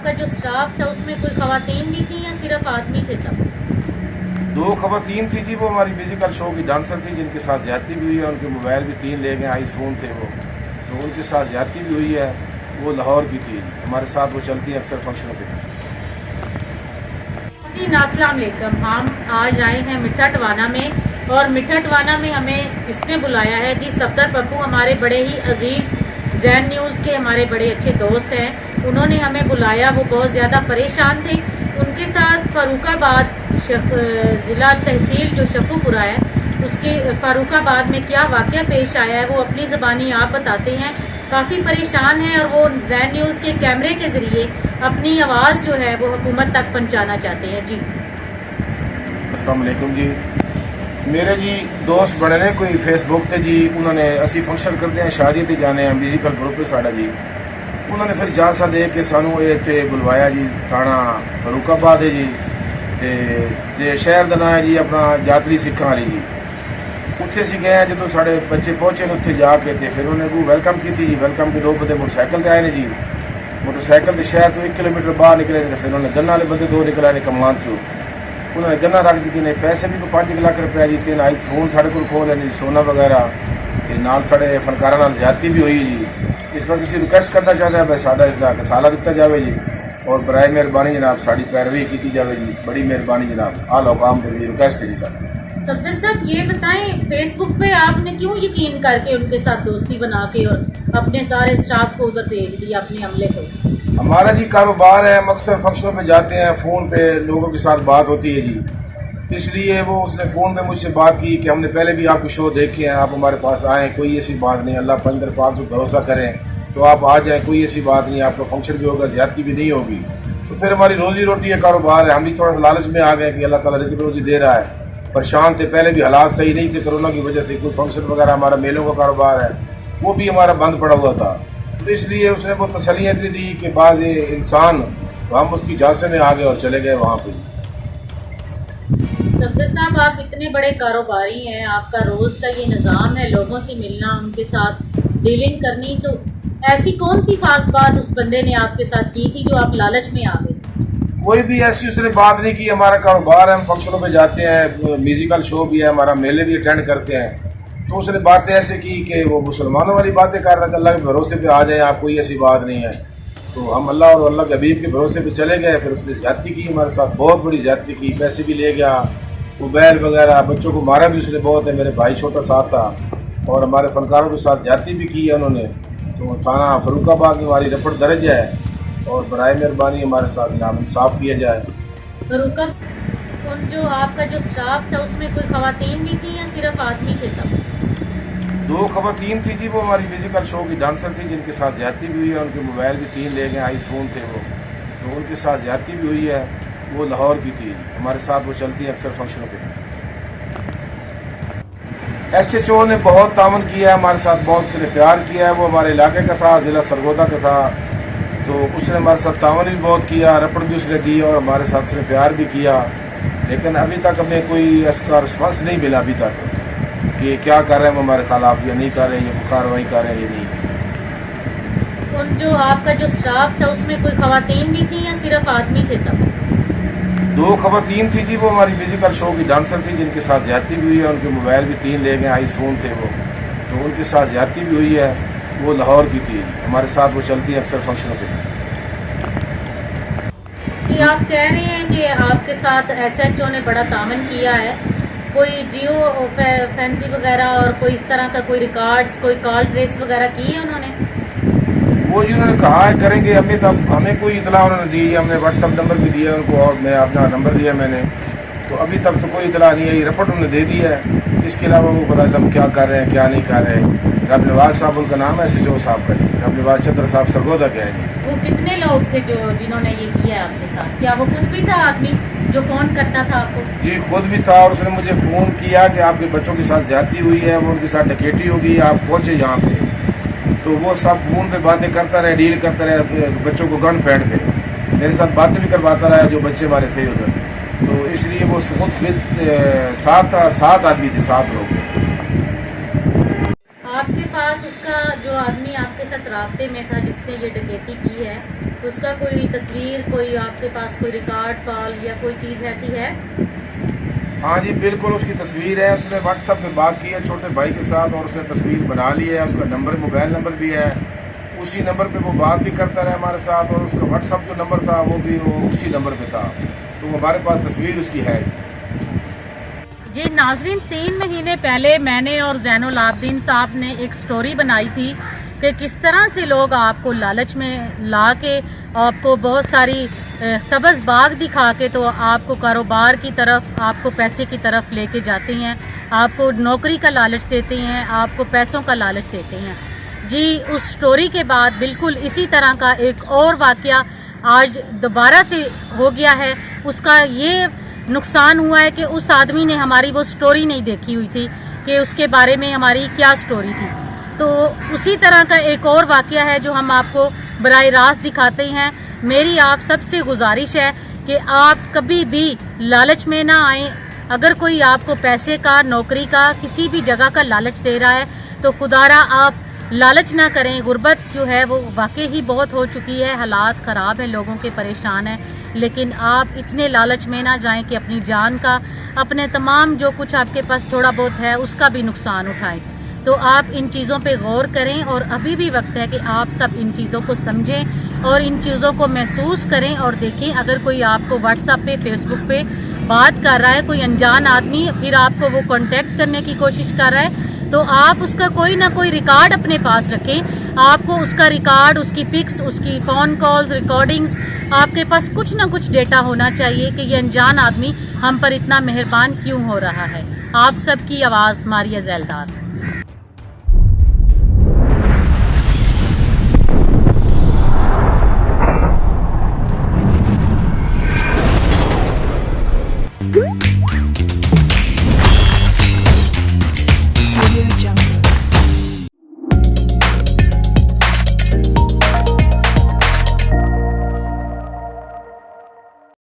آپ کا جو اسٹاف تھا اس میں کوئی خواتین بھی تھیں یا صرف آدمی تھے سب؟ 2 خواتین تھی جی، وہ ہماری میوزیکل شو کی ڈانسر تھی جن کے ساتھ زیادتی بھی ہوئی ہے. ان کے موبائل بھی 3 لے گئے، آئی فون تھے وہ، تو ان کے ساتھ زیادتی بھی ہوئی ہے. وہ لاہور کی تھی، ہمارے ساتھ وہ چلتی ہیں اکثر فنکشنوں پہ. جی السلام علیکم. ہم آج آئے ہیں مٹھا ٹوانا میں، اور مٹھا ٹوانا میں ہمیں کس نے بلایا ہے؟ جی صفدر پپو، ہمارے بڑے ہی عزیز زین نیوز کے ہمارے بڑے اچھے دوست ہیں. انہوں نے ہمیں بلایا. وہ بہت زیادہ پریشان تھے. ان کے ساتھ فاروق آباد ضلع تحصیل جو شکو پورہ ہے، اس کی فاروق آباد میں کیا واقعہ پیش آیا ہے وہ اپنی زبانی آپ بتاتے ہیں. کافی پریشان ہیں اور وہ زین نیوز کے کیمرے کے ذریعے اپنی آواز جو ہے وہ حکومت تک پہنچانا چاہتے ہیں. جی السلام علیکم جی. میرے جی دوست بنے نے کوئی فیس بک تے جی، انہوں نے اسی فنکشن کرتے ہیں، شادی تے جانے ہیں، میوزیکل گروپ ہے ساڑا جی. انہوں نے پھر جانسا دے کے سانوں اتنے بلوایا جی. تھانہ فاروق آباد ہے جی، تے شہر دا نام ہے جی اپنا جاتری سکھاں والی جی. اتنے سی گئے ہیں، جدو سارے بچے پہنچے نے اتنے جا کے پھر انہوں نے ویلکم کی تھی. ویلکم کے 2 بندے موٹر سائیکل تے آئے نے جی. موٹر سائیکل تے شہر تو 1 کلومیٹر باہر نکلے نے. پھر انہوں نے گنا والے بندے 2 نکلے نے کمان چو. انہوں نے گنا رکھ دیتی نے. پیسے بھی 5 لاکھ روپیہ جی. 3 آئی فون سارے کو کھول لینے جی، سونا وغیرہ. نال سارے فنکاراں نال زیادتی بھی ہوئی جی. اس واسطے اسی ریکویسٹ کرنا چاہتے ہیں بھائی ساڈا اس کا کسالہ دیتا جاوے جی، اور برائے مہربانی جناب ساری پیروی کی جاوے جی. بڑی مہربانی جناب. آل عوام کے لیے ریکویسٹ ہے جی سارا. صفدر صاحب یہ بتائیں، فیس بک پہ آپ نے کیوں یقین کر کے ان کے ساتھ دوستی بنا کے اور اپنے سارے اسٹاف کو ادھر بھیج دیا، اپنے عملے کو؟ ہمارا جی کاروبار ہے، ہم اکثر فنکشنوں پہ جاتے ہیں، فون پہ لوگوں کے ساتھ بات ہوتی ہے جی. اس لیے اس نے فون پہ مجھ سے بات کی کہ ہم نے پہلے بھی آپ کے شو دیکھے ہیں، آپ ہمارے پاس آئیں، کوئی ایسی بات نہیں، اللہ پنجر پاک کو بھروسہ کریں تو آپ آ جائیں، کوئی ایسی بات نہیں، آپ کا فنکشن بھی ہوگا، زیادتی بھی نہیں ہوگی. تو پھر ہماری روزی روٹی ہے، کاروبار ہے. ہم بھی تھوڑا سا لالچ میں آ گئے کہ اللہ تعالیٰ رزق روزی دے رہا ہے. پریشان تھے، پہلے بھی حالات صحیح نہیں تھے کرونا کی وجہ سے. کوئی فنکشن وغیرہ، ہمارا میلوں کا کاروبار ہے وہ بھی ہمارا بند پڑا ہوا تھا. تو اس لیے اس نے وہ تسلیاں اتنی دی کہ بعض انسان، تو ہم اس کی جھانسے میں آ گئے اور چلے گئے وہاں پہ. صفدر صاحب آپ اتنے بڑے کاروباری ہیں، آپ کا روز کا یہ نظام ہے لوگوں سے ملنا، ان کے ساتھ ڈیلنگ کرنی، تو ایسی کون سی خاص بات اس بندے نے آپ کے ساتھ کی تھی جو آپ لالچ میں آ گئے؟ کوئی بھی ایسی اس نے بات نہیں کی. ہمارا کاروبار ہے، ہم فنکشنوں پہ جاتے ہیں، میوزیکل شو بھی ہے ہمارا، میلے بھی اٹینڈ کرتے ہیں. تو اس نے باتیں ایسے کی کہ وہ مسلمانوں والی باتیں کر رہا تھا، اللہ کے بھروسے پہ آ جائیں آپ، کوئی ایسی بات نہیں ہے. تو ہم اللہ اور اللہ کے حبیب کے بھروسے پہ چلے گئے. پھر اس نے زیادتی کی ہمارے ساتھ، بہت بڑی زیادتی کی. پیسے بھی لے گیا، موبائل وغیرہ، بچوں کو مارا بھی اس نے بہت ہے. میرے بھائی چھوٹا ساتھ تھا، اور ہمارے فنکاروں کے ساتھ زیادتی بھی کی ہے انہوں نے. تو تھانہ فاروق آباد میں ہماری رپٹ درج ہے، اور برائے مہربانی ہمارے ساتھ جناب انصاف کیا جائے. فاروق آباد جو آپ کا جو اسٹاف تھا اس میں کوئی خواتین بھی تھیں یا صرف آدمی تھے سب؟ 2 خواتین تھی جی، وہ ہماری میوزیکل شو کی ڈانسر تھی جن کے ساتھ زیادتی بھی ہوئی ہے. ان کے موبائل بھی 3 لے گئے، آئی فون تھے وہ، تو ان کے ساتھ زیادتی بھی ہوئی ہے. وہ لاہور کی تھی، ہمارے ساتھ وہ چلتی ہیں اکثر فنکشنوں پہ. ایس ایچ او نے بہت تعاون کیا ہے ہمارے ساتھ، بہت اس نے پیار کیا ہے. وہ ہمارے علاقے کا تھا، ضلع سرگودا کا تھا، تو اس نے ہمارے ساتھ تعاون بھی بہت کیا، رپٹ بھی اس نے دی، اور ہمارے ساتھ اس نے پیار بھی کیا. لیکن ابھی تک ہمیں کوئی اس کا رسپانس نہیں ملا ابھی تک کہ کیا کر رہے ہیں وہ ہمارے خلاف، یا نہیں کر رہے ہیں، یا کارروائی کر رہے ہیں یا نہیں. اور جو آپ کا جو اسٹاف تھا اس میں کوئی خواتین بھی تھیں یا صرف آدمی تھے سب؟ 2 خواتین تھی جی، وہ ہماری میوزیکل شو کی ڈانسر تھی جن کے ساتھ زیادتی بھی ہوئی ہے. ان کے موبائل بھی 3 لے گئے، آئی فون تھے وہ، تو ان کے ساتھ زیادتی بھی ہوئی ہے. وہ لاہور کی تھی، ہمارے ساتھ وہ چلتی ہیں اکثر فنکشنوں پہ. جی آپ کہہ رہے ہیں کہ آپ کے ساتھ ایس ایچ او نے بڑا تعاون کیا ہے، کوئی جیو فینسی وغیرہ اور کوئی اس طرح کا کوئی ریکارڈز، کوئی کال ٹریس وغیرہ کی ہے انہوں نے؟ وہ جی انہوں نے کہا ہے کریں گے. ہمیں کوئی اطلاع انہوں نے دی، ہم نے واٹس ایپ نمبر بھی دیا ان کو، اور میں اپنا نمبر دیا میں نے. تو ابھی تک تو کوئی اطلاع نہیں ہے. یہ رپورٹ انہوں نے دے دی ہے، اس کے علاوہ وہ پتہ ہم کیا کر رہے ہیں کیا نہیں کر رہے. رب نواز صاحب ان کا نام ہے، ایس ایچ او صاحب کا جی، رب نواز چتر صاحب سرگودا کے ہیں جی. وہ کتنے لوگ تھے جنہوں نے یہ کیا ہے آپ کے ساتھ؟ کیا وہ خود بھی تھا آدمی جو فون کرتا تھا آپ کو؟ جی خود بھی تھا، اور اس نے مجھے فون کیا کہ آپ کے بچوں کے ساتھ زیادتی ہوئی ہے، وہ ان کے ساتھ ڈکیٹی ہوگی، آپ پہنچے یہاں پہ. تو وہ سب فون پہ باتیں کرتا رہے، ڈیل کرتا رہے، بچوں کو گن پہن کے میرے ساتھ باتیں بھی کرواتا رہا جو بچے ہمارے تھے ادھر. تو اس لیے وہ خود 7 آدمی تھے، 7 لوگ. آپ کے پاس اس کا جو آدمی آپ کے ساتھ رابطے میں تھا جس نے یہ ڈکیتی کی ہے، اس کا کوئی تصویر، کوئی آپ کے پاس کوئی ریکارڈ کال یا کوئی چیز ایسی ہے؟ ہاں جی بالکل، اس کی تصویر ہے، اس نے واٹس ایپ پہ بات کی ہے چھوٹے بھائی کے ساتھ اور اس نے تصویر بنا لی ہے، اس کا نمبر موبائل نمبر بھی ہے، اسی نمبر پہ وہ بات بھی کرتا رہا ہمارے ساتھ، اور اس کا واٹس ایپ جو نمبر تھا وہ بھی اسی نمبر پہ تھا، تو ہمارے پاس تصویر اس کی ہے۔ جی ناظرین، 3 مہینے پہلے میں نے اور زین العابدین صاحب نے ایک سٹوری بنائی تھی کہ کس طرح سے لوگ آپ کو لالچ میں لا کے آپ کو بہت ساری سبز باغ دکھا کے تو آپ کو کاروبار کی طرف، آپ کو پیسے کی طرف لے کے جاتے ہیں، آپ کو نوکری کا لالچ دیتے ہیں، آپ کو پیسوں کا لالچ دیتے ہیں۔ جی اس سٹوری کے بعد بالکل اسی طرح کا ایک اور واقعہ آج دوبارہ سے ہو گیا ہے۔ اس کا یہ نقصان ہوا ہے کہ اس آدمی نے ہماری وہ سٹوری نہیں دیکھی ہوئی تھی کہ اس کے بارے میں ہماری کیا سٹوری تھی۔ تو اسی طرح کا ایک اور واقعہ ہے جو ہم آپ کو براہ راست دکھاتے ہیں۔ میری آپ سب سے گزارش ہے کہ آپ کبھی بھی لالچ میں نہ آئیں۔ اگر کوئی آپ کو پیسے کا، نوکری کا، کسی بھی جگہ کا لالچ دے رہا ہے تو خدا را آپ لالچ نہ کریں۔ غربت جو ہے وہ واقعی ہی بہت ہو چکی ہے، حالات خراب ہیں، لوگوں کے پریشان ہیں، لیکن آپ اتنے لالچ میں نہ جائیں کہ اپنی جان کا، اپنے تمام جو کچھ آپ کے پاس تھوڑا بہت ہے اس کا بھی نقصان اٹھائیں۔ تو آپ ان چیزوں پہ غور کریں اور ابھی بھی وقت ہے کہ آپ سب ان چیزوں کو سمجھیں اور ان چیزوں کو محسوس کریں اور دیکھیں۔ اگر کوئی آپ کو واٹس ایپ پہ، فیس بک پہ بات کر رہا ہے، کوئی انجان آدمی، پھر آپ کو وہ کانٹیکٹ کرنے کی کوشش کر رہا ہے تو آپ اس کا کوئی نہ کوئی ریکارڈ اپنے پاس رکھیں۔ آپ کو اس کا ریکارڈ، اس کی پکس، اس کی فون کالز، ریکارڈنگز، آپ کے پاس کچھ نہ کچھ ڈیٹا ہونا چاہیے کہ یہ انجان آدمی ہم پر اتنا مہربان کیوں ہو رہا ہے۔ آپ سب کی آواز ماریہ ذیلدار۔ Good.